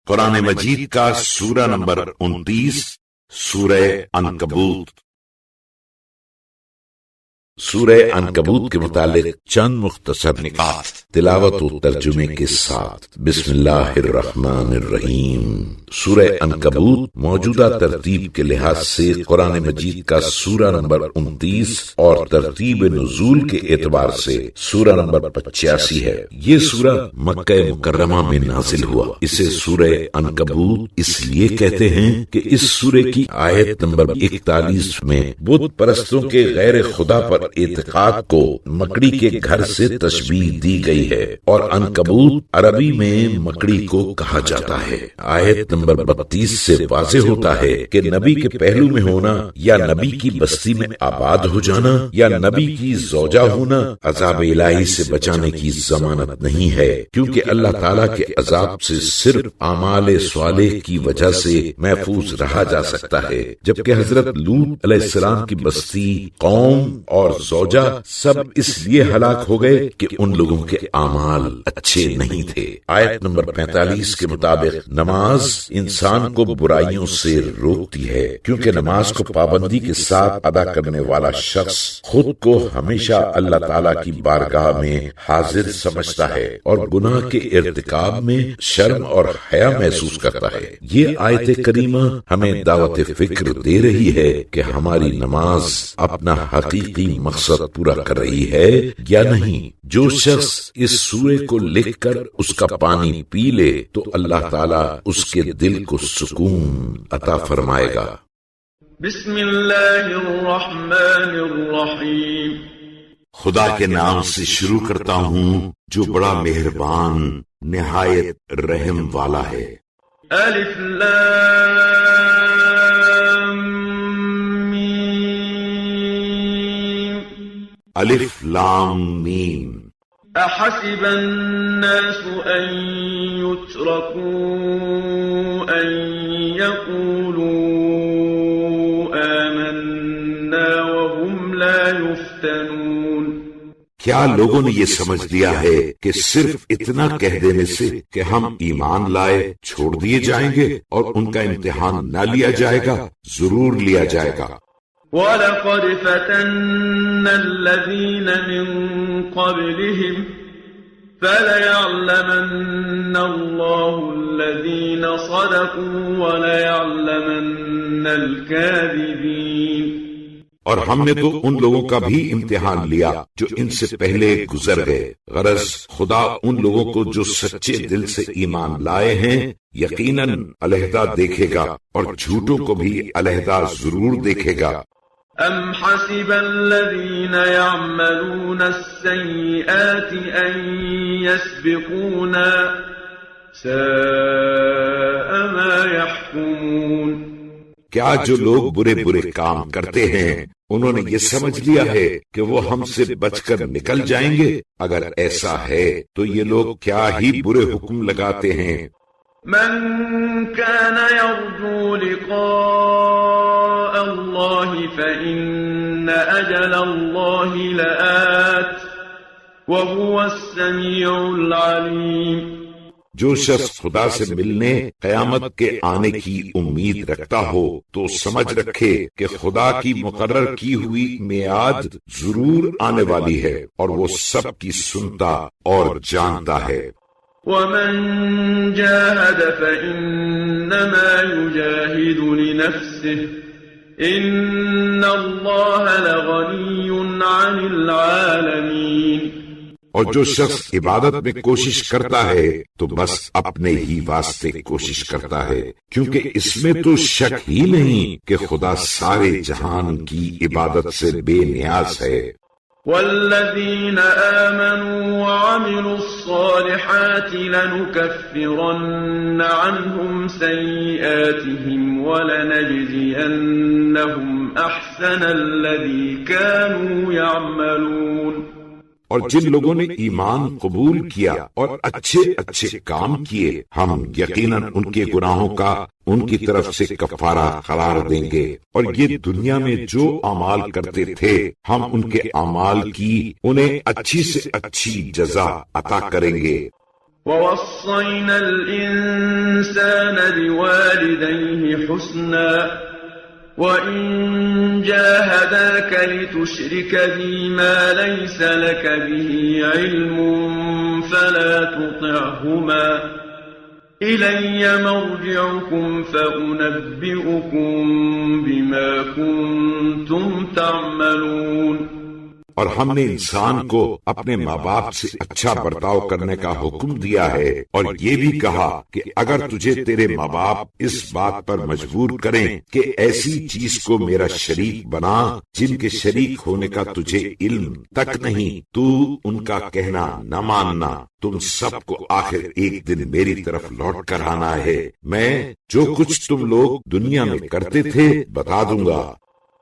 قرآن مجید کا سورہ نمبر 29 سورہ عنکبوت۔ سورہ عنکبوت کے متعلق چند مختصر نکات تلاوت و ترجمے کے ساتھ۔ بسم اللہ الرحمن الرحیم۔ سورہ عنکبوت موجودہ ترتیب کے لحاظ سے قرآن مجید کا سورہ نمبر 29 اور ترتیب نزول کے اعتبار سے سورہ نمبر 85 ہے۔ یہ سورہ مکہ مکرمہ میں نازل ہوا۔ اسے سورہ عنکبوت اس لیے کہتے ہیں کہ اس سورہ کی آیت نمبر 41 میں بت پرستوں کے غیر خدا پر اعتقاد کو مکڑی کے گھر سے تشبیہ دی گئی ہے، اور عنکبوت عربی میں مکڑی کو کہا جاتا ہے۔ آیت نمبر 32 سے واضح ہوتا ہے کہ نبی کے پہلو میں ہونا یا نبی کی بستی میں آباد ہو جانا یا نبی کی زوجہ ہونا عذاب الہی سے بچانے کی ضمانت نہیں ہے، کیونکہ اللہ تعالیٰ کے عذاب سے صرف اعمال صالح کی وجہ سے محفوظ رہا جا سکتا ہے، جبکہ حضرت لوط علیہ السلام کی بستی، قوم اور زوجہ سب اس لیے ہلاک ہو گئے کہ ان لوگوں کے اعمال اچھے نہیں تھے۔ آیت نمبر 45 کے مطابق نماز انسان کو برائیوں سے روکتی ہے، کیونکہ نماز کو پابندی کے ساتھ ادا کرنے والا شخص خود کو ہمیشہ اللہ تعالیٰ کی بارگاہ میں حاضر سمجھتا ہے اور گناہ کے ارتکاب میں شرم اور حیا محسوس کرتا ہے۔ یہ آیت کریمہ ہمیں دعوت فکر دے رہی ہے کہ ہماری نماز اپنا حقیقی مقصد پورا کر رہی ہے یا نہیں۔ جو شخص اس سورے کو لکھ کر اس کا پانی پی لے تو اللہ تعالیٰ اس کے دل کو سکون عطا فرمائے گا۔ بسم اللہ الرحمن الرحیم۔ خدا کے نام سے شروع کرتا ہوں جو بڑا مہربان نہایت رحم والا ہے۔ الف لام الف لام میم۔ احسب الناس ان يتركوا ان يقولوا آمنا وهم لا يفتنون۔ کیا لوگوں نے یہ سمجھ لیا ہے کہ صرف اتنا کہہ دینے سے کہ ہم ایمان لائے چھوڑ دیے جائیں گے اور ان کا امتحان نہ لیا جائے گا؟ ضرور لیا جائے گا۔ وَلَقَدْ فَتَنَّا الَّذِينَ مِن قَبْلِهِمْ فَلَيَعْلَمَنَّ اللَّهُ الَّذِينَ صَدَقُوا وَلَيَعْلَمَنَّ الْكَاذِبِينَ۔ اور ہم نے تو ان لوگوں کا بھی امتحان لیا جو ان سے پہلے گزر گئے، غرض خدا ان لوگوں کو جو سچے دل سے ایمان لائے ہیں یقیناً علیحدہ دیکھے گا اور جھوٹوں کو بھی علیحدہ ضرور دیکھے گا۔ ام حسب الذین یعملون السیئات ان یسبقونا ساء ما یحکمون۔ کیا جو لوگ برے برے کام کرتے ہیں انہوں نے یہ سمجھ لیا ہے کہ وہ ہم سے بچ کر نکل جائیں گے؟ اگر ایسا ہے تو یہ لوگ کیا ہی برے حکم لگاتے ہیں۔ من كان يرجو لقاء الله فإن أجل الله لآت وهو السميع العليم۔ جو شخص خدا سے ملنے قیامت کے آنے کی امید رکھتا ہو تو سمجھ رکھے کہ خدا کی مقرر کی ہوئی میعاد ضرور آنے والی ہے اور وہ سب کی سنتا اور جانتا ہے۔ ومن جاهد فإنما يجاهد لنفسه إن الله لغني عن العالمين۔ اور جو شخص عبادت میں کوشش کرتا ہے تو بس اپنے ہی واسطے کوشش کرتا ہے، کیونکہ اس میں تو شک ہی نہیں کہ خدا سارے جہان کی عبادت سے بے نیاز ہے۔ والذین آمنوا وعملوا الصالحات لنكفرن عنهم سیئاتهم ولنجزینهم احسن الذی كانوا يعملون۔ اور جن لوگوں نے ایمان قبول کیا اور اچھے اچھے کام کیے ہم یقیناً ان کے گناہوں کا ان کی طرف سے کفارہ قرار دیں گے، اور یہ دنیا میں جو اعمال کرتے تھے ہم ان کے اعمال کی انہیں اچھی سے اچھی جزا عطا کریں گے۔ ووصينا الإنسان بوالديه حسنا وإن جاهداك لتشرك بي ما ليس لك به علم فلا تطعهما إلي مرجعكم فأنبئكم بما كنتم تعملون۔ اور ہم نے انسان کو اپنے ماں باپ سے اچھا برتاؤ کرنے کا حکم دیا ہے، اور یہ بھی کہا کہ اگر تجھے تیرے ماں باپ اس بات پر مجبور کریں کہ ایسی چیز کو میرا شریک بنا جن کے شریک ہونے کا تجھے علم تک نہیں، تو ان کا کہنا نہ ماننا۔ تم سب کو آخر ایک دن میری طرف لوٹ کر آنا ہے، میں جو کچھ تم لوگ دنیا میں کرتے تھے بتا دوں گا۔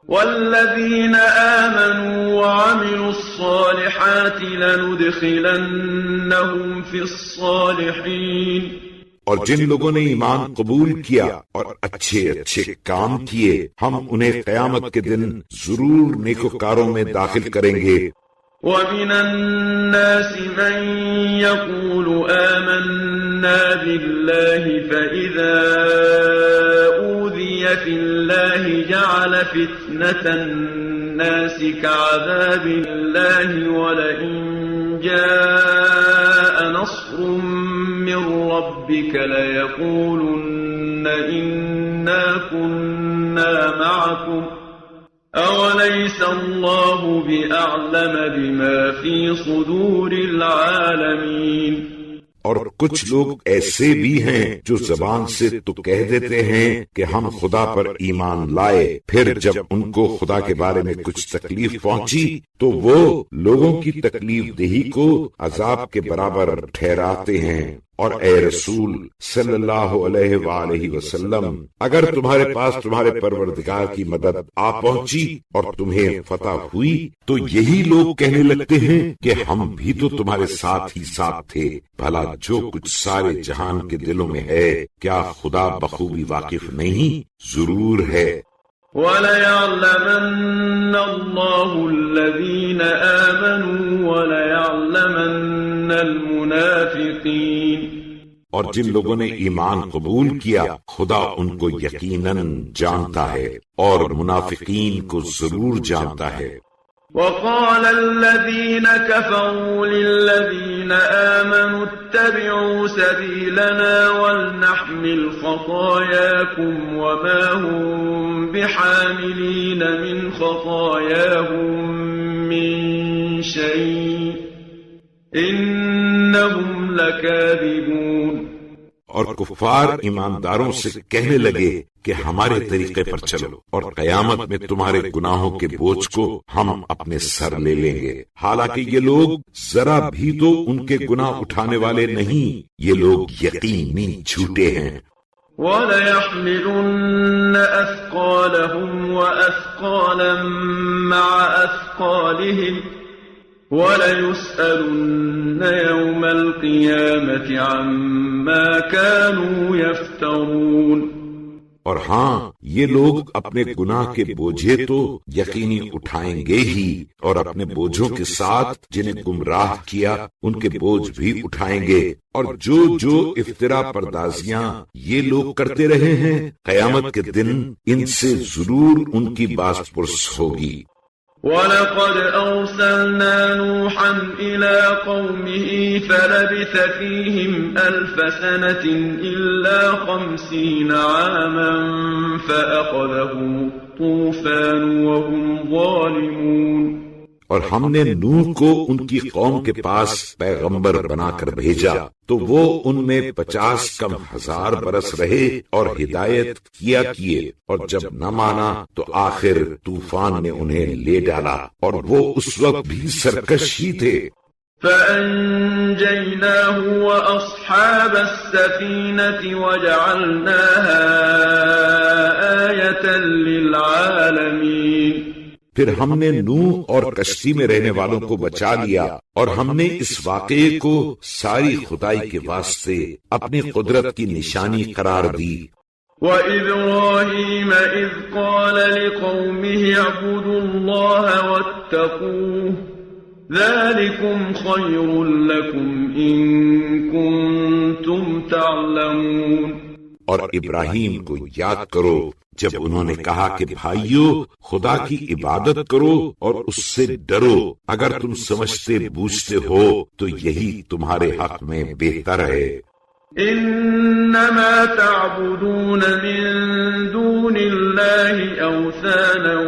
والذين آمنوا وعملوا الصالحات لندخلنهم في الصالحين، اور جن لوگوں نے ایمان قبول کیا اور اچھے اچھے کام کیے ہم انہیں قیامت کے دن ضرور نیکوکاروں میں داخل کریں گے۔ ومن الناس من يقول آمنا بالله فإذا أوذي في الله جعل فتنة الناس كعذاب الله ولئن جاء نصر من ربك ليقولن إنا كنا معكم أوليس الله بأعلم بما في صدور العالمين۔ اور کچھ لوگ ایسے بھی ہیں جو زبان سے تو کہہ دیتے ہیں کہ ہم خدا پر ایمان لائے، پھر جب ان کو خدا کے بارے میں کچھ تکلیف پہنچی تو وہ لوگوں کی تکلیف دہی کو عذاب کے برابر ٹھہراتے ہیں۔ اور اے رسول صلی اللہ علیہ وآلہ وسلم، اگر تمہارے پاس تمہارے پروردگار کی مدد آ پہنچی اور تمہیں فتح ہوئی تو یہی لوگ کہنے لگتے ہیں کہ ہم بھی تو تمہارے ساتھ ہی ساتھ تھے۔ بھلا جو کچھ سارے جہان کے دلوں میں ہے کیا خدا بخوبی واقف نہیں؟ ضرور ہے۔ وَلَيَعْلَمَنَّ اللَّهُ الَّذِينَ آمَنُوا وَلَيَعْلَمَنَّ الْمُنَافِقِينَ، اور جن لوگوں نے ایمان قبول کیا خدا ان کو یقیناً جانتا ہے اور منافقین کو ضرور جانتا ہے۔ وقال الذين كفروا للذين آمنوا اتبعوا سبيلنا ولنحمل خطاياكم وما هم بحاملين من خطاياهم من شيء إنهم لكاذبون۔ اور کفار ایمانداروں سے کہنے لگے کہ ہمارے طریقے پر چلو اور قیامت میں تمہارے گناہوں کے بوجھ کو ہم اپنے سر لے لیں گے، حالانکہ یہ لوگ ذرا بھی تو ان کے گناہ اٹھانے والے نہیں، یہ لوگ یقینی جھوٹے ہیں۔ وَلَيَحْمِلُنَّ أَثْقَالَهُمْ وَأَثْقَالًا مَعَ أَثْقَالِهِمْ وَلَيُسْأَلُنَّ يَوْمَ الْقِيَامَةِ عَمَّا كَانُوا يَفْتَرُونَ۔ اور ہاں یہ لوگ اپنے گناہ کے بوجھے تو یقینی اٹھائیں گے ہی، اور اپنے بوجھوں کے ساتھ جنہیں گمراہ کیا ان کے بوجھ بھی اٹھائیں گے، اور جو افترا پردازیاں یہ لوگ کرتے رہے ہیں قیامت کے دن ان سے ضرور ان کی باز پرس ہوگی۔ وَلَقَدْ أَرْسَلْنَا نُوحًا إِلَىٰ قَوْمِهِ فَلَبِثَ فِيهِمْ أَلْفَ سَنَةٍ إِلَّا 50 عَامًا فَأَخَذَهُمُ الطُّوفَانُ وَهُمْ ظَالِمُونَ۔ اور ہم نے نوح کو ان کی قوم کے پاس پیغمبر بنا کر بھیجا تو وہ ان میں 50 کم ہزار برس رہے اور ہدایت کیے، اور جب نہ مانا تو آخر طوفان نے انہیں لے ڈالا، اور وہ اس وقت بھی سرکش ہی تھے۔ فَأَنجَيْنَاهُ وَأَصْحَابَ السَّفِينَةِ وَجَعَلْنَاهَا آيَةً لِلْعَالَمِينَ۔ پھر ہم نے نوح اور کشتی میں رہنے والوں کو بچا لیا، اور ہم نے اس واقعے کو ساری خدائی کے واسطے اپنی قدرت کی نشانی قرار دی۔ وَإِبْرَاهِيمَ إِذْ قَالَ لِقَوْمِهِ اعْبُدُوا اللَّهَ وَاتَّقُوهُ ذَلِكُمْ خَيْرٌ لَكُمْ إِن كُنتُمْ تعلمون۔ اور ابراہیم کو یاد کرو جب انہوں نے کہا کہ بھائیو خدا کی عبادت کرو اور اس سے ڈرو، اگر تم سمجھتے بوجھتے ہو تو یہی تمہارے حق میں بہتر ہے۔ انما تعبدون من دون الله اوثانا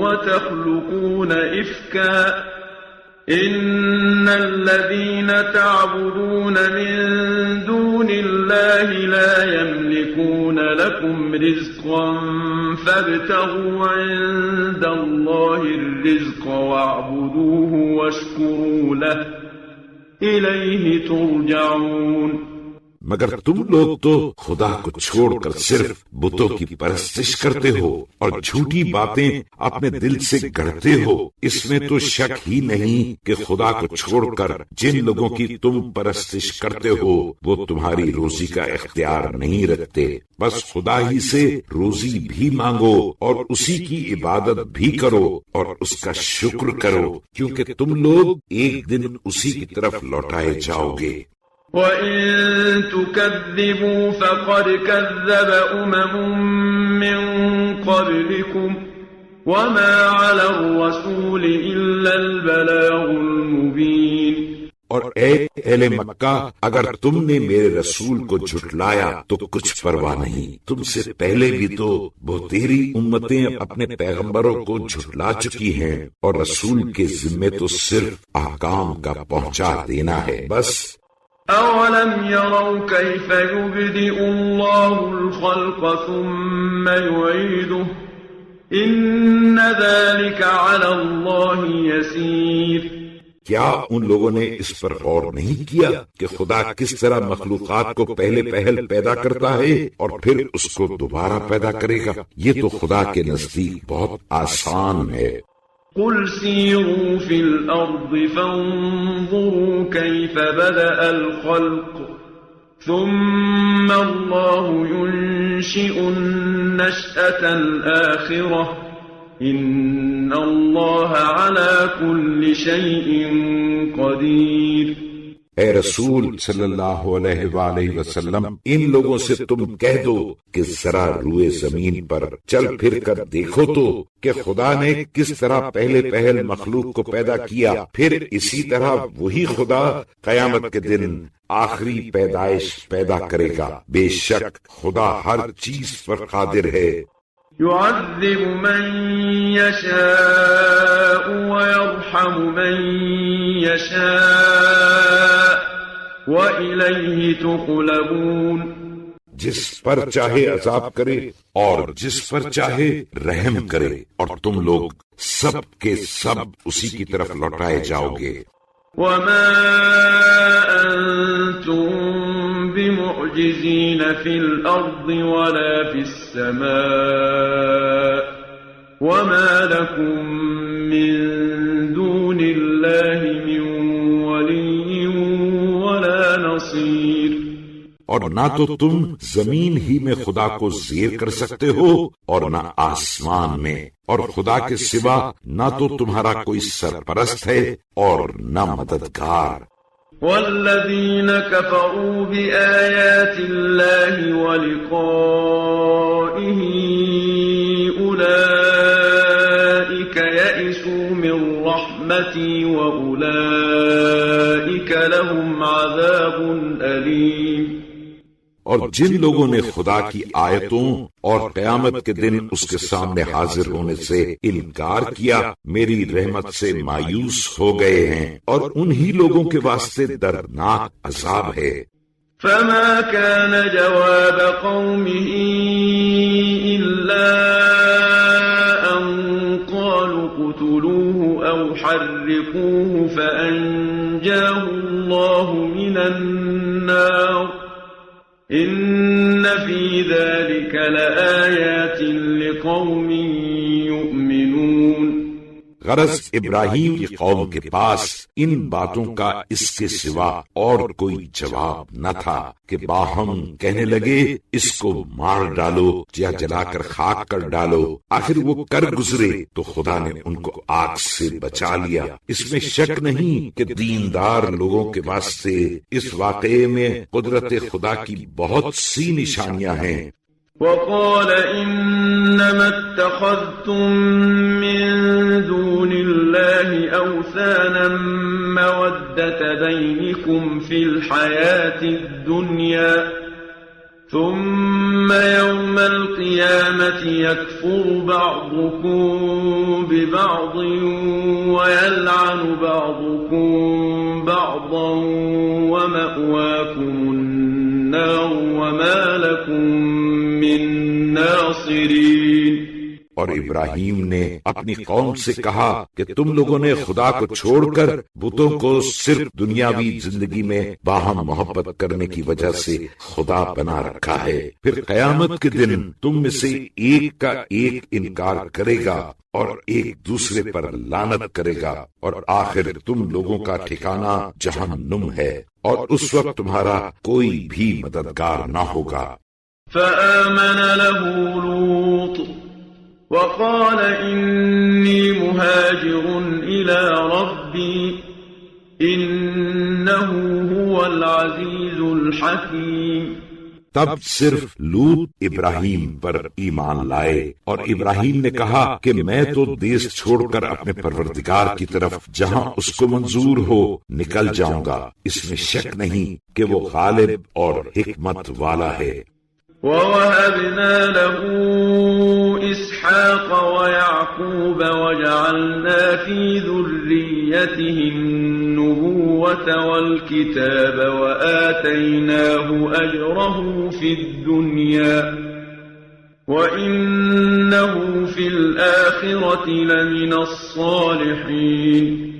وتخلقون افكا ان الذين تعبدون من دون الله لا يملكون لكم رزقا فابتغوا عند الله الرزق واعبدوه واشكروا له إليه ترجعون۔ مگر تم لوگ تو خدا کو چھوڑ کر صرف بتوں کی پرستش کرتے ہو اور جھوٹی باتیں اپنے دل سے گڑھتے ہو، اس میں تو شک ہی نہیں کہ خدا کو چھوڑ کر جن لوگوں کی تم پرستش کرتے ہو وہ تمہاری روزی کا اختیار نہیں رکھتے، بس خدا ہی سے روزی بھی مانگو اور اسی کی عبادت بھی کرو اور اس کا شکر کرو، کیونکہ تم لوگ ایک دن اسی کی طرف لوٹائے جاؤ گے۔ وَإِن تُكَذِّبُوا فَقَدْ كَذَّبَ أُمَمٌ مِّن قَبْلِكُمْ وَمَا عَلَى الرَّسُولِ إِلَّا الْبَلَاغُ الْمُبِينُ۔ اور اے اہل مکہ، اگر تم نے میرے رسول کو جھٹلایا تو کچھ پرواہ نہیں، تم سے پہلے بھی تو بہتیری امتیں اپنے پیغمبروں کو جھٹلا چکی ہیں، اور رسول کے ذمے تو صرف احکام کا پہنچا دینا ہے بس۔ أَوَلَمْ يَرَوْا كَيْفَ يُبْدِئُ اللَّهُ الْخَلْقَ ثُمَّ يُعِيدُهُ إِنَّ ذَلِكَ عَلَى اللَّهِ يَسِيرٌ۔ کیا ان لوگوں نے اس پر غور نہیں کیا کہ خدا کس طرح مخلوقات کو پہلے پہل پیدا کرتا ہے اور پھر اس کو دوبارہ پیدا کرے گا؟ یہ تو خدا کے نزدیک بہت آسان ہے۔ قل سيروا في الأرض فانظروا كيف بدأ الخلق ثم الله ينشئ النشأة الآخرة إن الله على كل شيء قدير۔ اے رسول صلی اللہ علیہ وآلہ وسلم، ان لوگوں سے تم کہہ دو کہ ذرا روئے زمین پر چل پھر کر دیکھو تو کہ خدا نے کس طرح پہلے پہل مخلوق کو پیدا کیا، پھر اسی طرح وہی خدا قیامت کے دن آخری پیدائش پیدا کرے گا، بے شک خدا ہر چیز پر قادر ہے۔ يعذب من يشاء ويرحم من يشاء وإليه تقلبون۔ جس پر چاہے عذاب کرے اور جس پر چاہے رحم کرے، اور تم لوگ سب کے سب اسی کی طرف لوٹائے جاؤ گے۔ وما أنتم بمعجزين في الأرض ولا في السماء وما لكم من دون الله من ولي ولا نصير۔ اور نہ تو تم زمین ہی میں خدا کو زیر کر سکتے ہو اور نہ آسمان میں، اور خدا کے سوا نہ تو تمہارا کوئی سرپرست ہے اور نہ مددگار۔ والذین کفروا بآیات اللہ ولقائہ اولئک یئسوا من رحمتی واولئک لهم عذاب علیم۔ اور جن لوگوں نے خدا کی آیتوں اور قیامت کے دن اس کے سامنے حاضر ہونے سے انکار کیا، میری رحمت سے مایوس ہو گئے ہیں، اور انہی لوگوں کے واسطے دردناک عذاب ہے۔ فما كان جواب قومه إلا أن قالوا اقتلوه أو حرقوه فأنجاه الله من النار إن في ذلك لآيات لقوم يؤمنون۔ غرض ابراہیم کی قوم کے پاس ان باتوں کا اس کے سوا اور کوئی جواب نہ تھا کہ باہم کہنے لگے اس کو مار ڈالو یا جلا کر خاک کر ڈالو۔ آخر وہ کر گزرے تو خدا نے ان کو آگ سے بچا لیا۔ اس میں شک نہیں کہ دیندار لوگوں کے واسطے اس واقعے میں قدرت خدا کی بہت سی نشانیاں ہیں۔ وقال إنما اتخذتم من دون الله أوثانا مودة بينكم في الحياة الدنيا ثم يوم القيامة يكفر بعضكم ببعض ويلعن بعضكم بعضا ومأواكم النار وما لكم من ناصرین۔ اور ابراہیم نے اپنی قوم سے کہا کہ تم لوگوں نے خدا کو چھوڑ کر بتوں کو صرف دنیاوی زندگی میں باہم محبت کرنے کی وجہ سے خدا بنا رکھا ہے، پھر قیامت کے دن تم میں سے ایک کا ایک انکار کرے گا اور ایک دوسرے پر لعنت کرے گا، اور آخر تم لوگوں کا ٹھکانہ جہنم ہے، اور اس وقت تمہارا کوئی بھی مددگار نہ ہوگا۔ فآمن له لوط وقال إني مهاجر إلى ربي إنه هو العزيز الحكيم۔ تب صرف لوط ابراہیم پر ایمان لائے، اور ابراہیم نے کہا کہ میں تو دیس چھوڑ کر اپنے پروردگار کی طرف جہاں اس کو منظور ہو نکل جاؤں گا، اس میں شک نہیں کہ وہ غالب اور حکمت والا ہے۔ وَوَهَبْنَا لَهُ إِسْحَاقَ وَيَعْقُوبَ وَجَعَلْنَا فِي ذُرِّيَّتِهِ النُّبُوَّةَ وَالْكِتَابَ وَآتَيْنَاهُ أَجْرَهُ فِي الدُّنْيَا وَإِنَّهُ فِي الْآخِرَةِ لَمِنَ الصَّالِحِينَ۔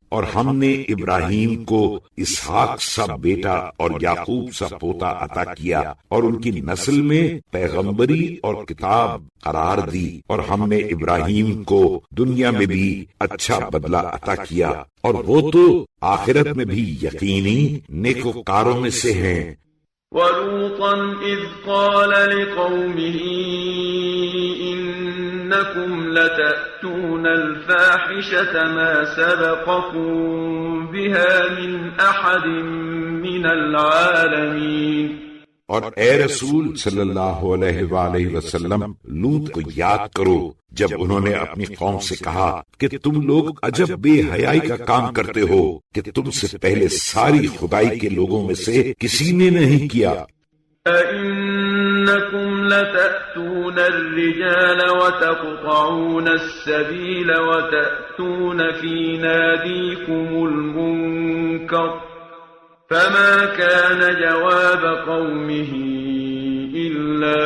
اور ہم نے ابراہیم کو اسحاق سا بیٹا اور یعقوب سا پوتا عطا کیا، اور ان کی نسل میں پیغمبری اور کتاب قرار دی، اور ہم نے ابراہیم کو دنیا میں بھی اچھا بدلہ عطا کیا، اور وہ تو آخرت میں بھی یقینی نیکوکاروں میں سے ہیں۔ وَلُوطًا إِذْ قَالَ لِقَوْمِهِ إِنَّكُمْ لَتَأْتُونَ الْفَاحِشَةَ مَا سَبَقَكُمْ بِهَا مِنْ أَحَدٍ مِنَ الْعَالَمِينَ۔ اور اے رسول صلی اللہ علیہ وآلہ وسلم، لوط کو یاد کرو جب انہوں نے اپنی قوم سے کہا کہ تم لوگ عجب بے حیائی کا کام کرتے ہو کہ تم سے پہلے ساری خدائی کے لوگوں میں سے کسی نے نہیں کیا۔ أَإِنَّكُمْ لَتَأْتُونَ الرِّجَالَ وَتَقْطَعُونَ السَّبِيلَ وَتَأْتُونَ فِي نَادِيكُمُ الْمُنكَرَ فما كان جواب قومه إلا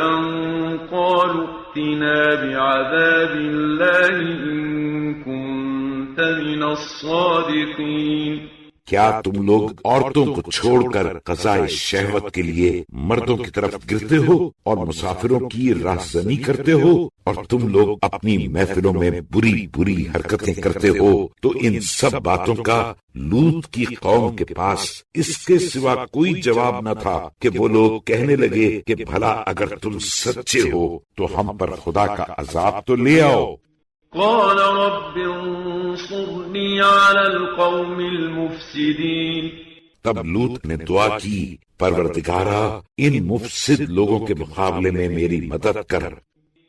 أن قالوا ائتنا بعذاب الله إن كنت من الصادقين۔ کیا تم لوگ عورتوں کو چھوڑ کر قضائے شہوت کے لیے مردوں کی طرف گرتے ہو اور مسافروں کی راہزنی کرتے ہو، اور تم لوگ اپنی محفلوں میں بری بری حرکتیں کرتے ہو؟ تو ان سب باتوں کا لوط کی قوم کے پاس اس کے سوا کوئی جواب نہ تھا کہ وہ لوگ کہنے لگے کہ بھلا اگر تم سچے ہو تو ہم پر خدا کا عذاب تو لے آؤ۔ قال رب انصرني على القوم المفسدين۔ تب لوط نے دعا کی، پروردگارا ان مفسد لوگوں کے مقابلے میں میری مدد کر۔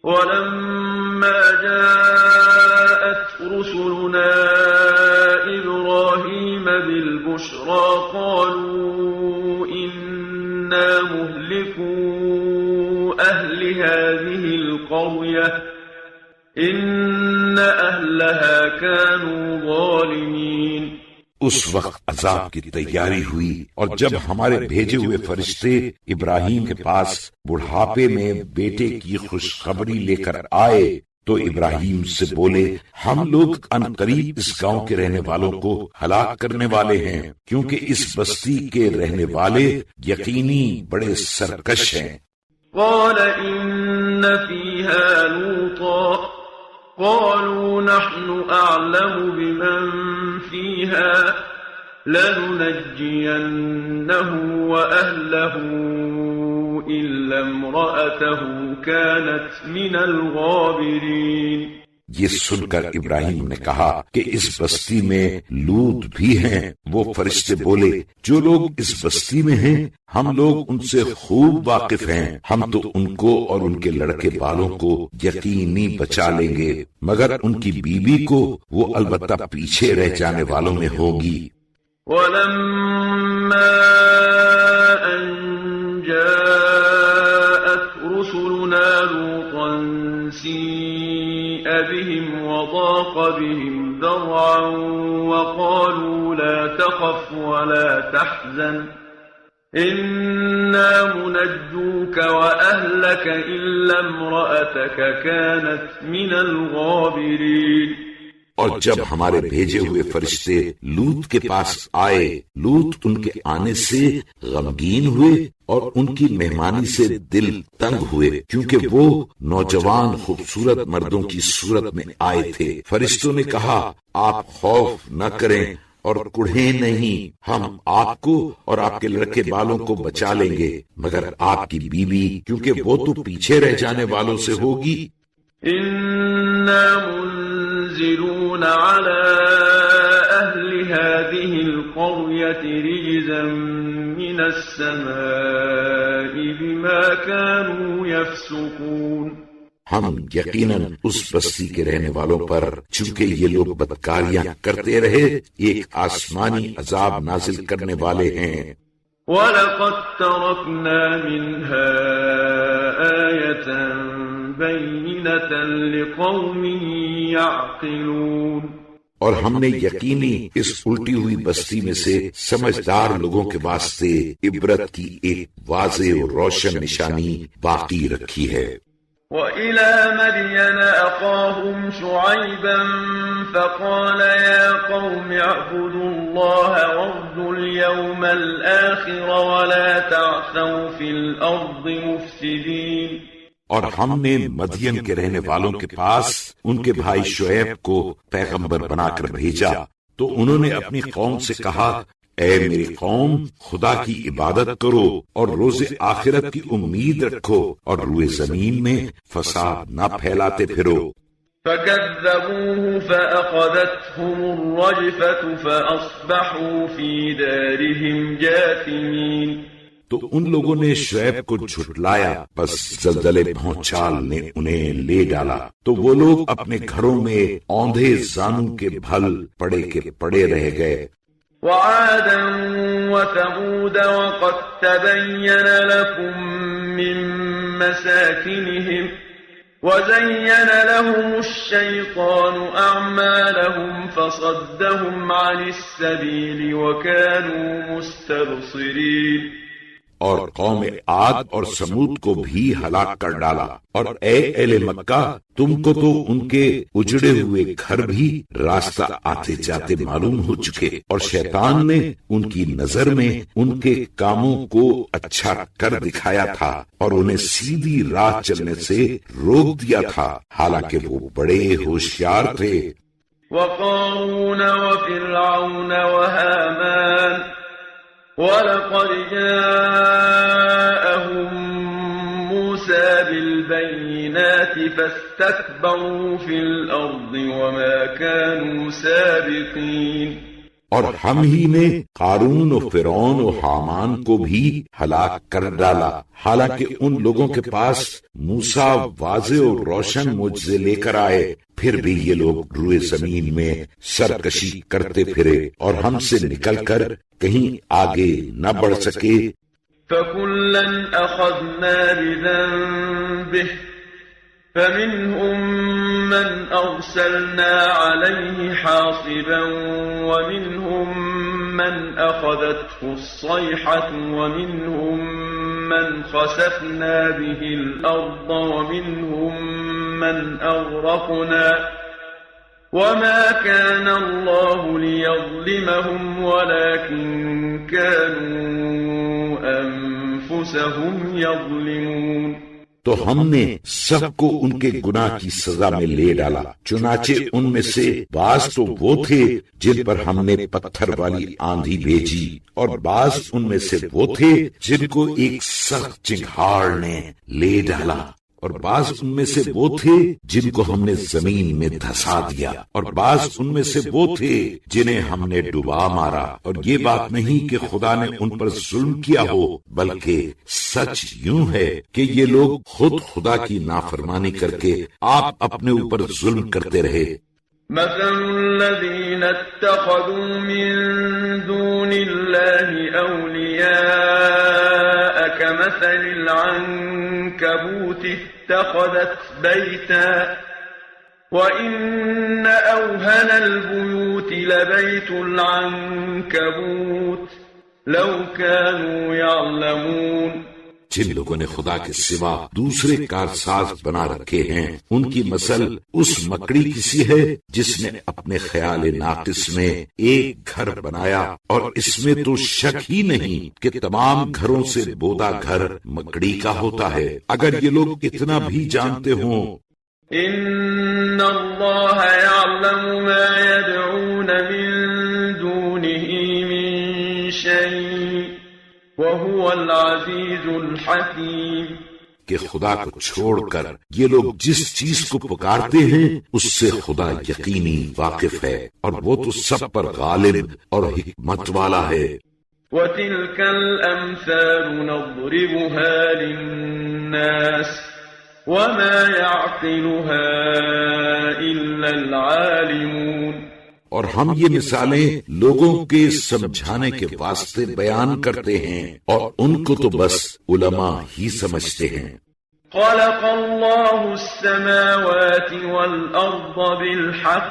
ولما جاءت رسلنا إبراهيم بالبشرى قالوا إنا مهلكو أهل هذه القرية إن أهلها كانوا ظالمين۔ اس وقت عذاب کی تیاری ہوئی، اور جب ہمارے بھیجے ہوئے فرشتے ابراہیم کے پاس بڑھاپے میں بیٹے کی خوشخبری لے کر آئے تو ابراہیم سے بولے، ہم لوگ عنقریب اس گاؤں کے رہنے والوں کو ہلاک کرنے والے ہیں، کیونکہ اس بستی کے رہنے والے یقینی بڑے سرکش ہیں۔ قال إن فيها لوطا قالوا نحن أعلم بمن فيها لننجينه وأهله إلا امرأته كانت من الغابرين۔ یہ سن کر ابراہیم نے کہا کہ اس بستی میں لوط بھی ہیں۔ وہ فرشتے بولے جو لوگ اس بستی میں ہیں ہم لوگ ان سے خوب واقف ہیں، ہم تو ان کو اور ان کے لڑکے بالوں کو یقینی بچا لیں گے، مگر ان کی بیوی کو وہ البتہ پیچھے رہ جانے والوں میں ہوگی۔ وَلَمَّا أَن جَاءَتْ رُسُلُنَا لُوطًا سِيءَ بِهِمْ وَضَاقَ بِهِمْ ذَرْعًا وَقَالُوا لَا تَخَفْ وَلَا تَحْزَنْ إِنَّا مُنَجُّوكَ وَأَهْلَكَ إِلَّا امْرَأَتَكَ كَانَتْ مِنَ الْغَابِرِينَ۔ اور جب ہمارے بھیجے ہوئے فرشتے لوط کے پاس آئے، لوط ان کے آنے سے غمگین ہوئے اور ان کی مہمانی سے دل تنگ ہوئے، کیونکہ وہ نوجوان خوبصورت مردوں کی صورت میں آئے تھے۔ فرشتوں نے کہا آپ خوف نہ کریں اور کڑھیں نہیں، ہم آپ کو اور آپ کے لڑکے بالوں کو بچا لیں گے، مگر آپ کی بیوی کیونکہ وہ تو پیچھے رہ جانے والوں سے ہوگی۔ منزلون على أهل هذه القرية رجزا من السماء بما كانوا يفسقون۔ ہم یقیناً اس بستی کے رہنے والوں پر چونکہ یہ لوگ بدکاریاں کرتے رہے ایک آسمانی عذاب نازل کرنے والے ہیں۔ وَلَقَدْ تَرَكْنَا مِنْهَا آيَةً بَيِّنَةً لِقَوْمٍ يَعْقِلُونَ۔ اور ہم نے یقینی اس الٹی ہوئی بستی میں سے سمجھدار لوگوں کے واسطے عبرت کی ایک واضح اور روشن نشانی باقی رکھی ہے۔ وَإِلَى مَدْيَنَ أَخَاهُمْ شُعَيْبًا فَقَالَ يَا قَوْمِ اعْبُدُوا اللَّهَ وَارْجُوا الْيَوْمَ الْآخِرَ وَلَا تَعْثَوْا فِي الْأَرْضِ مُفْسِدِينَ۔ اور ہم نے مدین کے رہنے والوں کے پاس ان کے بھائی شعیب کو پیغمبر بنا کر بھیجا، تو انہوں نے اپنی قوم سے کہا اے میری قوم خدا کی عبادت کرو اور روز آخرت کی امید رکھو اور روئے زمین میں فساد نہ پھیلاتے پھرو۔ فَكَذَّبُوهُ فَأَخَذَتْهُمُ الرَّجْفَةُ فَأَصْبَحُوا فِي دَارِهِمْ جَاثِمِينَ۔ تو ان لوگوں نے شعیب کو جھٹلایا، بس زلزلے بھونچال نے انہیں لے ڈالا، تو وہ لوگ اپنے گھروں میں اوندھے زانوں کے بھل پڑے کے پڑے رہ گئے۔ وعادا وثمود وقد تبين لكم من مساكنهم وزين لهم الشيطان أعمالهم فصدهم عن السبيل وكانوا مستبصرين۔ اور قوم عاد اور سمود کو بھی ہلاک کر ڈالا، اور اے اہل مکہ تم کو تو ان کے اجڑے ہوئے گھر بھی راستہ آتے جاتے معلوم ہو چکے، اور شیطان نے ان کی نظر میں ان کے کاموں کو اچھا کر دکھایا تھا اور انہیں سیدھی راہ چلنے سے روک دیا تھا، حالانکہ وہ بڑے ہوشیار تھے۔ وقارون وفرعون وهامان وَلَقَدْ جَاءَهُم مُوسَى بِالْبَيِّنَاتِ فَاسْتَكْبَرُوا فِي الْأَرْضِ وَمَا كَانُوا سَابِقِينَ۔ اور ہم ہی نے قارون و فرعون و حامان کو بھی ہلاک کر ڈالا، حالانکہ ان لوگوں کے پاس موسیٰ واضح اور روشن معجزے لے کر آئے، پھر بھی یہ لوگ روئے زمین میں سرکشی کرتے پھرے اور ہم سے نکل کر کہیں آگے نہ بڑھ سکے۔ فَكُلًّا أَخَذْنَا بِذَنبِهِ فَمِنْهُمْ مَنْ أَرْسَلْنَا عَلَيْهِ حَاصِبًا وَمِنْهُمْ مَنْ أَخَذَتْهُ الصَّيْحَةُ وَمِنْهُمْ مَنْ خَسَفْنَا بِهِ الْأَرْضَ وَمِنْهُمْ مَنْ أَغْرَقْنَا وَمَا كَانَ اللَّهُ لِيَظْلِمَهُمْ وَلَكِنْ كَانُوا أَنفُسَهُمْ يَظْلِمُونَ۔ تو ہم نے سب کو ان کے گناہ کی سزا میں لے ڈالا، چنانچہ ان میں سے بعض تو وہ تھے جن پر ہم نے پتھر والی آندھی بھیجی، اور بعض ان میں سے وہ تھے جن کو ایک سخت چنگھاڑ نے لے ڈالا، اور بعض ان میں سے وہ تھے جن کو ہم نے زمین میں دھسا دیا، اور بعض ان میں سے وہ تھے جنہیں ہم نے ڈبا مارا۔ اور یہ بات نہیں کہ خدا نے ان پر ظلم کیا ہو، بلکہ سچ یوں ہے کہ یہ لوگ خود خدا کی نافرمانی کر کے آپ اپنے اوپر ظلم کرتے رہے۔ مثل الذين اتخذوا من دون الله أولياء كمثل العنكبوت اتخذت بيتا وإن أوهن البيوت لبيت العنكبوت لو كانوا يعلمون۔ جن لوگوں نے خدا کے سوا دوسرے کارساز بنا رکھے ہیں، ان کی مثل اس مکڑی کسی ہے جس نے اپنے خیال ناقص میں ایک گھر بنایا، اور اس میں تو شک ہی نہیں کہ تمام گھروں سے بودا گھر مکڑی کا ہوتا ہے۔ اگر یہ لوگ اتنا بھی جانتے ہوں۔ ان اللہ یعلم ما يدعون من دونه من شيء وَهُوَ الْعَزِيزُ الْحَكِيمُ، کہ خدا کو چھوڑ کر یہ لوگ جس چیز کو پکارتے ہیں اس سے خدا یقینی واقف ہے، اور وہ تو سب پر غالب اور حکمت والا ہے۔ وَتِلْكَ الْأَمْثَالُ نَضْرِبُهَا لِلنَّاسِ وَمَا يَعْقِلُهَا إِلَّا الْعَالِمُونَ، اور ہم یہ مثالیں لوگوں کے سمجھانے کے واسطے بیان کرتے ہیں، اور ان کو تو بس علماء ہی سمجھتے ہیں۔ خلق اللہ السماوات والأرض بالحق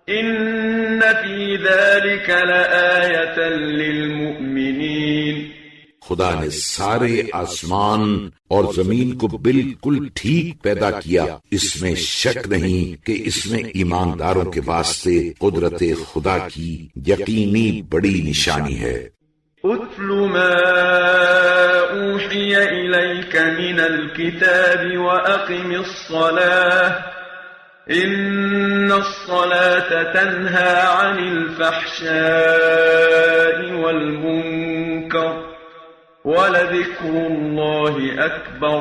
ان فی ذلك لآیة للمؤمنین، خدا نے سارے آسمان اور زمین کو بالکل ٹھیک پیدا کیا، اس میں شک نہیں کہ اس میں ایمانداروں کے واسطے قدرت خدا کی یقینی بڑی نشانی ہے۔ اتل ما اوحی الیک من الکتاب واقم الصلاة ان الصلاة تنہى عن الفحشاء والمنکر وَلَذِكْرُ اللَّهِ أَكْبَرُ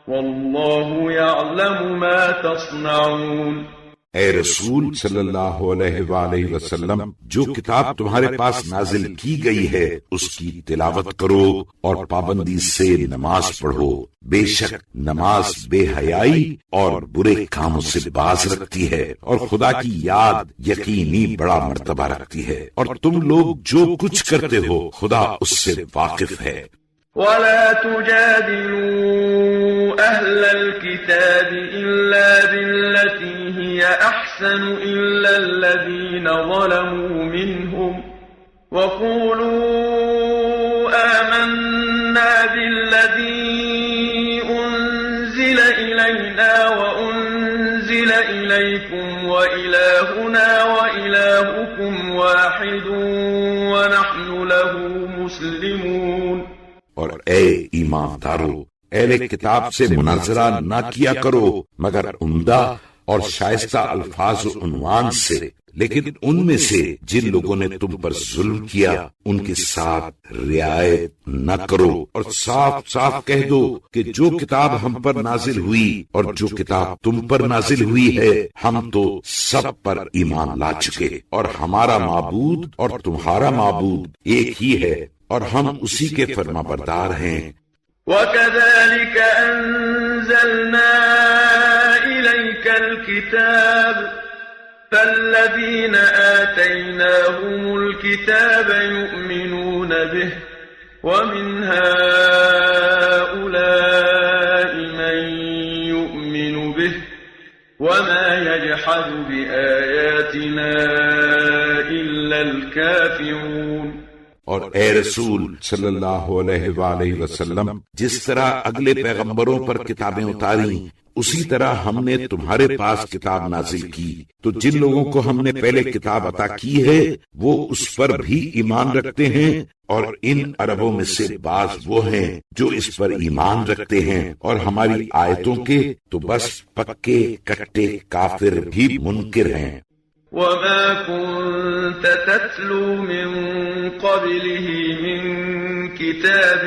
وَاللَّهُ يَعْلَمُ مَا تَصْنَعُونَ۔ اے رسول صلی اللہ علیہ وآلہ وسلم، جو کتاب تمہارے پاس نازل کی گئی ہے اس کی تلاوت کرو اور پابندی سے نماز پڑھو، بے شک نماز بے حیائی اور برے کاموں سے باز رکھتی ہے، اور خدا کی یاد یقینی بڑا مرتبہ رکھتی ہے، اور تم لوگ جو کچھ کرتے ہو خدا اس سے واقف ہے۔ وَلَا تُجَادِلُوا أَهْلَ الْكِتَابِ إِلَّا بِالَّتِي هِيَ أَحْسَنُ إِلَّا الَّذِينَ ظَلَمُوا مِنْهُمْ وَقُولُوا آمَنَّا بِالَّذِي أُنزِلَ إِلَيْنَا وَأُنزِلَ إِلَيْكُمْ وَإِلَٰهُنَا وَإِلَٰهُكُمْ وَاحِدٌ وَنَحْنُ لَهُ مُسْلِمُونَ۔ اور اے ایماندارو، اہل کتاب سے مناظرہ نہ کیا کرو مگر عمدہ اور شائستہ الفاظ و عنوان سے، لیکن ان میں سے جن لوگوں نے تم پر ظلم کیا ان کے ساتھ رعایت نہ کرو، اور صاف صاف کہہ دو کہ جو کتاب ہم پر نازل ہوئی اور جو کتاب تم پر نازل ہوئی ہے ہم تو سب پر ایمان لا چکے، اور ہمارا معبود اور تمہارا معبود ایک ہی ہے، اور ہم اسی کے فرما بردار ہیں۔ وَكَذَلِكَ أَنزَلْنَا إِلَيْكَ الْكِتَابَ فَالَّذِينَ آتَيْنَاهُمُ الْكِتَابَ يُؤْمِنُونَ بِهِ وَمِنْ هَؤُلَاءِ مَن يُؤْمِنُ بِهِ وَمَا يَجْحَدُ بِآيَاتِنَا إِلَّا الْكَافِرُونَ۔ اور اے رسول صلی اللہ علیہ وآلہ وسلم، جس طرح اگلے پیغمبروں پر کتابیں اتاری اسی طرح ہم نے تمہارے پاس کتاب نازل کی تو جن لوگوں کو ہم نے پہلے کتاب عطا کی ہے وہ اس پر بھی ایمان رکھتے ہیں، اور ان عربوں میں سے بعض وہ ہیں جو اس پر ایمان رکھتے ہیں، اور ہماری آیتوں کے تو بس پکے کٹے کافر بھی منکر ہیں۔ وما كنت تتلو من قبله من كتاب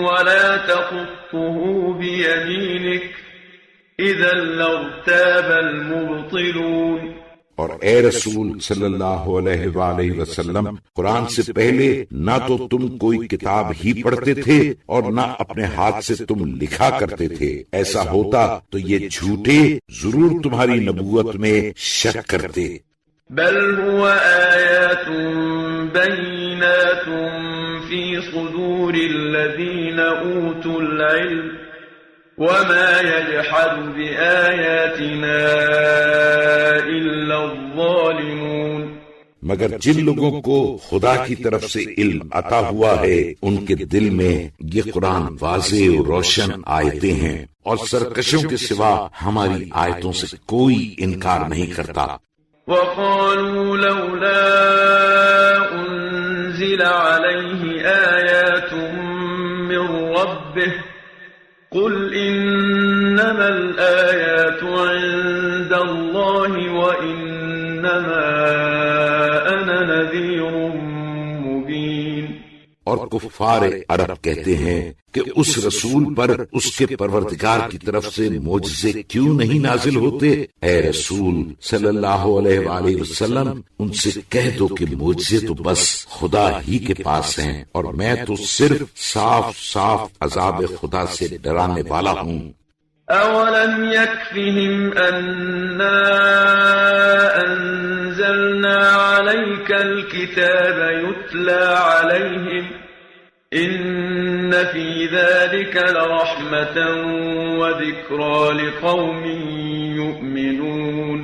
ولا تخطه بيمينك إذا لارتاب المبطلون۔ اور اے رسول صلی اللہ علیہ وآلہ وسلم، قرآن سے پہلے نہ تو تم کوئی کتاب ہی پڑھتے تھے اور نہ اپنے ہاتھ سے تم لکھا کرتے تھے، ایسا ہوتا تو یہ جھوٹے ضرور تمہاری نبوت میں شک کرتے۔ بل هو آیات بینات فی صدور الذین اوتوا العلم وما يجحد بآیاتنا الا الظالمون۔ مگر جن لوگوں کو خدا کی طرف سے علم عطا ہوا ہے ان کے دل میں یہ قرآن واضح و روشن آیتیں ہیں، اور سرکشوں کے سوا ہماری آیتوں سے کوئی انکار نہیں کرتا۔ وقالوا لولا انزل عليه آیات من ربه قل انما الآیات عند الله وانما انا نذیر مبین۔ اور کفار عرب کہتے ہیں کہ اس رسول پر اس کے پروردگار کی طرف سے معجزے کیوں نہیں نازل ہوتے؟ اے رسول صلی اللہ علیہ وآلہ وسلم، ان سے کہہ دو کہ معجزے تو بس خدا ہی کے پاس ہیں، اور میں تو صرف صاف صاف عذاب خدا سے ڈرانے والا ہوں۔ اولم يكفهم أنا أنزلنا عليك الكتاب يتلى عليهم إن في ذلك لرحمة وذكرى لقوم يؤمنون۔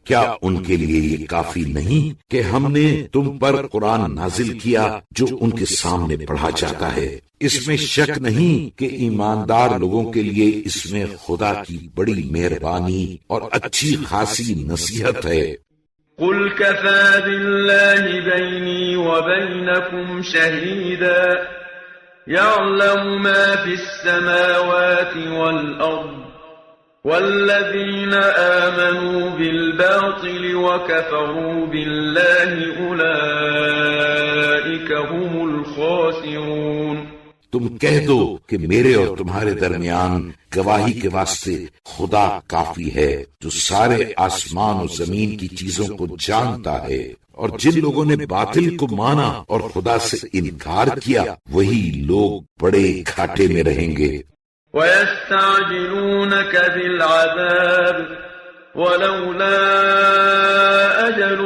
کیا ان کے لیے یہ کافی نہیں کہ ہم نے تم پر قرآن نازل کیا جو ان کے سامنے پڑھا جاتا ہے؟ اس میں شک نہیں کہ ایماندار لوگوں کے لیے اس میں خدا کی بڑی مہربانی اور اچھی خاصی نصیحت ہے۔ قل كفى بالله بيني وبينكم شهيدا يعلم ما في السماوات والأرض والذين آمنوا بالباطل وكفروا بالله أولئك هم الخاسرون۔ تم کہہ دو کہ میرے اور تمہارے درمیان گواہی کے واسطے خدا کافی ہے جو سارے آسمان و زمین کی چیزوں کو جانتا ہے، اور جن لوگوں نے باطل کو مانا اور خدا سے انکار کیا وہی لوگ بڑے گھاٹے میں رہیں گے۔ وَيَسْتَعْجِلُونَكَ بِالْعَذَابِ وَلَوْلَا أَجَلٌ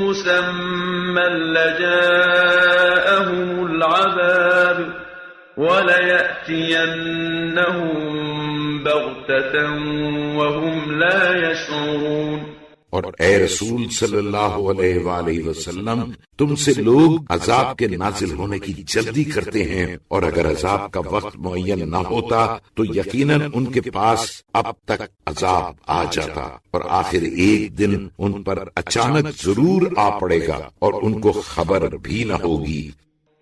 مُّسَمًّى لَّجَاءَهُمُ الْعَذَابُ وَلَيَأْتِيَنَّهُم بَغْتَةً وَهُمْ لَا يَشْعُرُونَ۔ اور اے رسول صلی اللہ علیہ وآلہ وسلم، تم سے لوگ عذاب کے نازل ہونے کی جلدی کرتے ہیں، اور اگر عذاب کا وقت معین نہ ہوتا تو یقیناً ان کے پاس اب تک عذاب آ جاتا، اور آخر ایک دن ان پر اچانک ضرور آ پڑے گا اور ان کو خبر بھی نہ ہوگی۔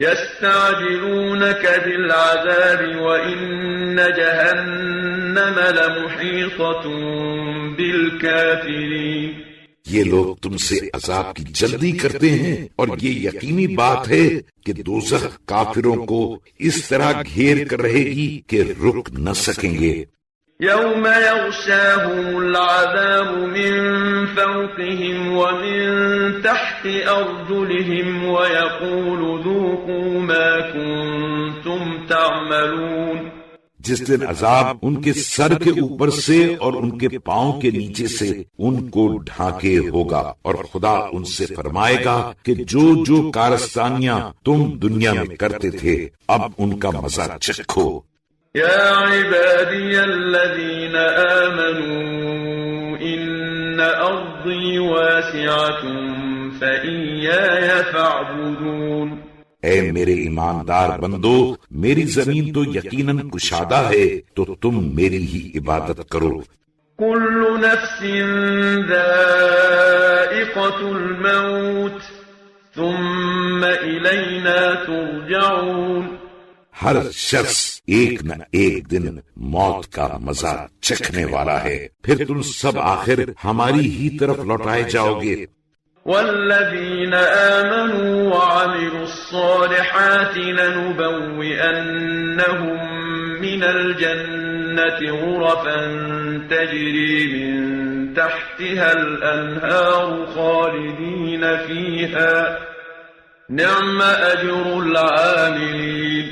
يستعجلونك بالعذاب وإن جهنم لمحيطة بالكافرين۔ یہ لوگ تم سے عذاب کی جلدی کرتے ہیں، اور یہ یقینی بات ہے کہ دوزخ کافروں کو اس طرح گھیر کر رہے گی کہ رک نہ سکیں گے۔ يوم يغشاهم العذاب من فوقهم ومن تحت أرجلهم ويقول ذوقوا ما كنتم تعملون۔ جس دن عذاب ان کے سر کے اوپر سے اور ان کے پاؤں کے نیچے سے ان کو ڈھانکے ہوگا، اور خدا ان سے فرمائے گا کہ جو جو کارستانیاں تم دنیا میں کرتے تھے اب ان کا مزہ چکھو۔ يا عبادي الذين آمنوا إن أرضي واسعة فإياي فاعبدون۔ اے میرے ایماندار بندو، میری زمین تو یقیناً کشادہ ہے، تو تم میری ہی عبادت کرو۔ كل نفس ذائقة الموت ثم إلينا ترجعون۔ ہر شخص ایک نہ ایک دن موت کا مزہ چکھنے والا ہے، پھر تم سب آخر ہماری ہی طرف لوٹائے جاؤ گے۔ والذين آمنوا وعملوا الصالحات لنبوئنهم من الجنة غرفا تجري من تحتها الأنهار خالدين فيها نعم أجر العاملين۔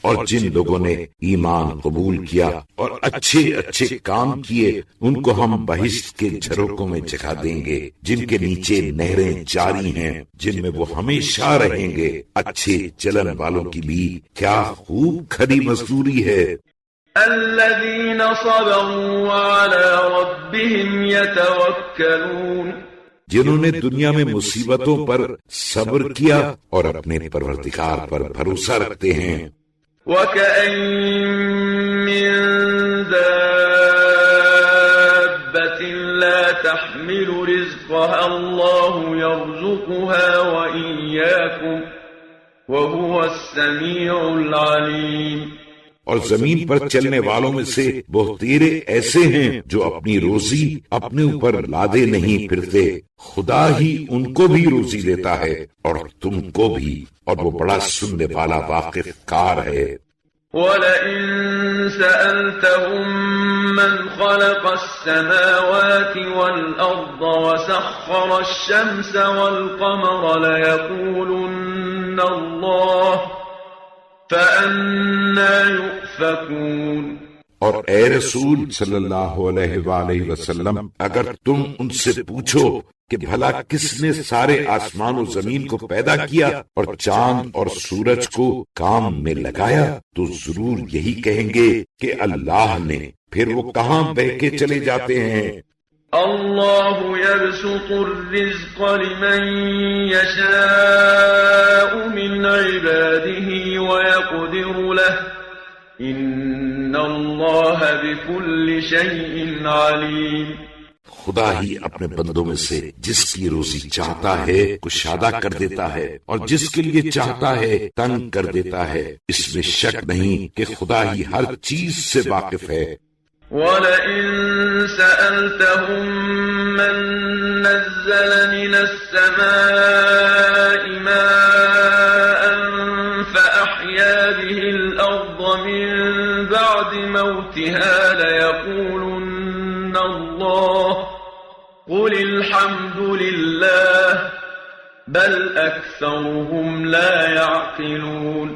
اور جن لوگوں نے ایمان قبول کیا اور اچھے اچھے کام کیے، ان کو ہم بہشت کے جھروکوں میں جگہ دیں گے، جن کے نیچے نہریں جاری ہیں، جن میں وہ ہمیشہ رہیں گے۔ اچھے چلن والوں کی بھی کیا خوب کھری مزدوری ہے۔ الذين صبروا وعلى ربهم يتوكلون، جنہوں نے دنیا میں مصیبتوں پر صبر کیا اور اپنے پروردگار پر بھروسہ رکھتے ہیں۔ وَكَأَيِّن مِّن دَابَّةٍ لَّا تَحْمِلُ رِزْقَهَا اللَّهُ يَرْزُقُهَا وَإِيَّاكُمْ وَهُوَ السَّمِيعُ الْعَلِيمُ۔ اور زمین پر چلنے والوں میں سے بہتیرے ایسے ہیں جو اپنی روزی اپنے اوپر لادے نہیں پھرتے، خدا ہی ان کو بھی روزی دیتا ہے اور تم کو بھی، اور وہ بڑا سننے والا واقف کار ہے۔ وَلَئِن سَأَلْتَهُم مَّنْ خَلَقَ السَّمَاوَاتِ وَالْأَرْضَ وَسَخَّرَ الشَّمْسَ وَالْقَمَرَ لَيَقُولُنَّ اللَّهُ فَأَنَّىٰ يُؤْفَكُونَ۔ اور اے رسول صلی اللہ علیہ وآلہ وسلم، اگر تم ان سے پوچھو کہ بھلا کس نے سارے آسمان و زمین کو پیدا کیا اور چاند اور سورج کو کام میں لگایا، تو ضرور یہی کہیں گے کہ اللہ نے، پھر وہ کہاں بہ کے چلے جاتے ہیں۔ اللہ یبسط الرزق لمن یشاء من عباده ویقدر له ان اللہ بكل شیء علیم۔ خدا ہی اپنے بندوں میں سے جس کی روزی چاہتا ہے کشادہ کر دیتا ہے، اور جس کے لیے چاہتا ہے تنگ کر دیتا ہے۔ اس میں شک نہیں کہ خدا ہی ہر چیز سے واقف ہے۔ وَلَئِن سَأَلْتَهُم مَّن نَّزَّلَ مِنَ السَّمَاءِ مَاءً فَأَحْيَا بِهِ الْأَرْضَ مِن بَعْدِ مَوْتِهَا لَيَقُولُنَّ اللَّهُ قُلِ الْحَمْدُ لِلَّهِ بَلْ أَكْثَرُهُمْ لَا يَعْقِلُونَ۔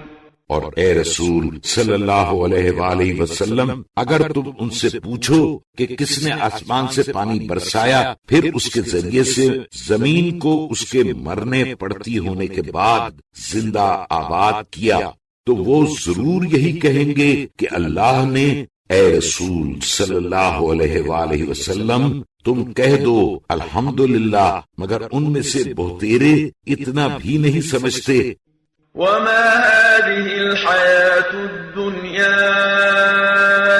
اور اے رسول صلی اللہ علیہ وآلہ وسلم، اگر تم ان سے پوچھو کہ کس نے آسمان سے پانی برسایا، پھر اس کے ذریعے سے زمین کو اس کے مرنے پڑتی ہونے کے بعد زندہ آباد کیا، تو وہ ضرور یہی کہیں گے کہ اللہ نے۔ اے رسول صلی اللہ علیہ وآلہ وسلم، تم کہہ دو الحمدللہ، مگر ان میں سے بہتیرے اتنا بھی نہیں سمجھتے۔ وما هذه الحياة الدنيا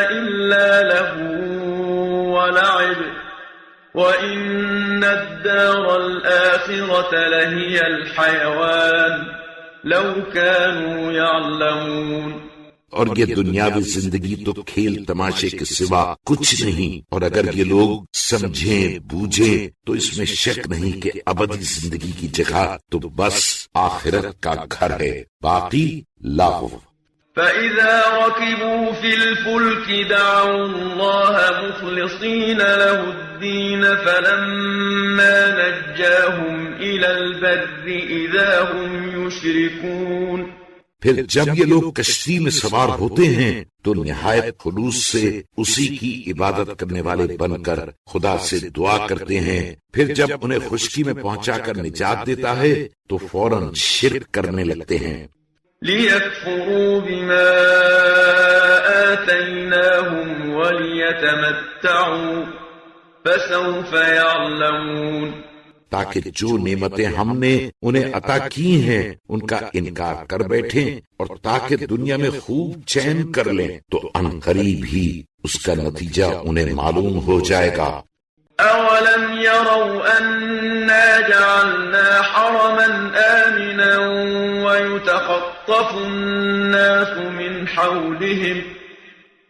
إلا لهو ولعب وإن الدار الآخرة لهي الحيوان لو كانوا يعلمون۔ اور یہ دنیاوی زندگی تو کھیل تماشے کے سوا کچھ نہیں، اور اگر یہ لوگ سمجھیں بوجھیں تو اس میں شک نہیں کہ ابدی زندگی کی جگہ تو بس آخرت کا گھر ہے، باقی لاغو۔ فَإِذَا رَكِبُوا فِي الْفُلْكِ دَعَوُا اللَّهَ مُخْلِصِينَ لَهُ الدِّينَ فَلَمَّا نَجَّاهُمْ إِلَى الْبَرِّ إِذَا هُمْ يُشْرِكُونَ۔ پھر جب یہ لوگ کشتی میں سوار ہوتے ہیں تو نہایت خلوص سے اسی کی عبادت کرنے والے بن کر خدا سے دعا کرتے ہیں، پھر جب انہیں خشکی میں پہنچا کر نجات دیتا ہے تو فوراً شرک کرنے لگتے ہیں۔ لِيَكْفُرُوا بِمَا آتَيْنَاهُمْ وَلِيَتَمَتَّعُوا فَسَوْفَ يَعْلَمُونَ۔ تاکہ جو نعمتیں ہم نے انہیں عطا کی ہیں ان کا انکار کر بیٹھیں اور تاکہ دنیا میں خوب چین کر لیں تو ان قریب ہی اس کا نتیجہ انہیں معلوم ہو جائے گا۔ أَوَلَمْ يَرَوْا أَنَّا جَعَلْنَا حَرَمًا آمِنًا وَيُتَخَطَّفُ النَّاسُ مِنْ حَوْلِهِمْ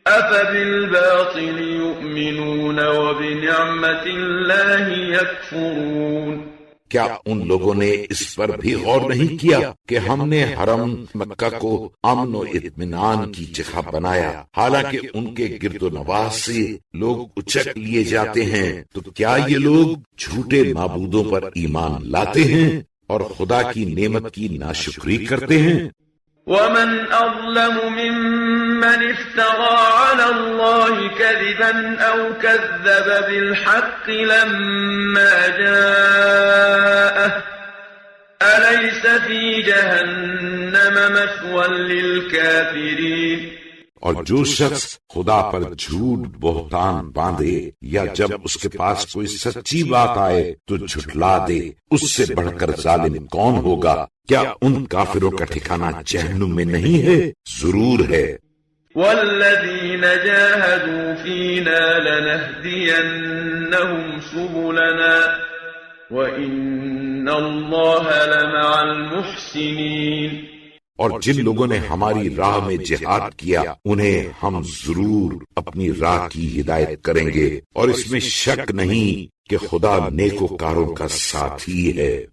أَفَبِالْبَاطِلِ يُؤْمِنُونَ وَبِنِعْمَةِ اللَّهِ يَكْفُرُونَ۔ کیا ان لوگوں نے اس پر بھی غور نہیں کیا کہ ہم نے حرم مکہ کو امن و اطمینان کی جگہ بنایا، حالانکہ ان کے گرد و نواح سے لوگ اچک لیے جاتے ہیں، تو کیا یہ لوگ جھوٹے معبودوں پر ایمان لاتے ہیں اور خدا کی نعمت کی ناشکری کرتے ہیں؟ وَمَنْ أَظْلَمُ مِمَّنِ افْتَرَى عَلَى اللَّهِ كَذِبًا أَوْ كَذَّبَ بِالْحَقِّ لَمَّا جَاءَهُ أَلَيْسَ فِي جَهَنَّمَ مَثْوًى لِلْكَافِرِينَ۔ اور جو شخص خدا پر جھوٹ بہتان باندھے یا جب اس کے پاس کوئی سچی بات آئے تو جھٹلا دے، اس سے بڑھ کر ظالم کون ہوگا؟ کیا ان کافروں کا ٹھکانہ جہنم میں نہیں ہے؟ ضرور ہے۔ وَالَّذِينَ جَاهَدُوا فِينَا لَنَهْدِيَنَّهُمْ سُبُلَنَا وَإِنَّ اللَّهَ لَمَعَ الْمُحْسِنِينَ۔ اور جن لوگوں نے ہماری راہ میں جہاد کیا انہیں ہم ضرور اپنی راہ کی ہدایت کریں گے، اور اس میں شک نہیں کہ خدا نیکوکاروں کا ساتھی ہے۔